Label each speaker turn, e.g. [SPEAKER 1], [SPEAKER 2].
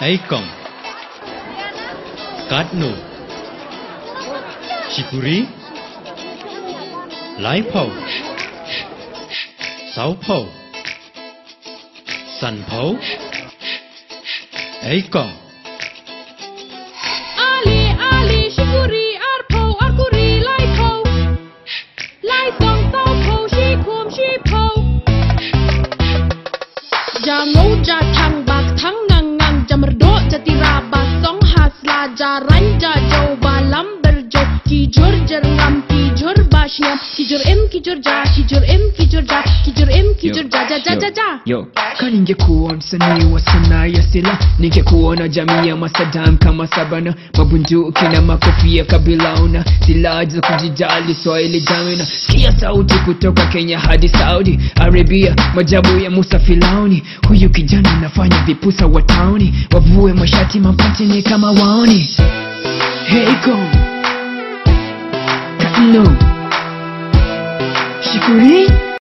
[SPEAKER 1] Aikong, Katno, Shikuri, Laipo, Saupo, Sanpo, Aikong.
[SPEAKER 2] Ali, Shikuri, Arpo, Arkuri, Laipo, Laitong, Saupo, Shikum, Shipo. Jango jatang bak thang ngang jamerdo jatira bak song hasla jaran jajo balam berjo kijur jerngam kijur bashnyam kijur ja kijur ja kijur ja.
[SPEAKER 3] Yo, ka ningekuwa msanii wa sanaa ya silaha, ningekuona jamii ya masadam kama Sabana, mabunduki na makofia kabilauna, silaha za kujijali Swahili jamina, sikia sauti kutoka Kenya hadi Saudi Arabia, majabu ya Musa Filauni. Huyu kijana anafanya vipusa wa tauni wavue mashati mapatini kama waoni. Hey go Katno, Shikuri.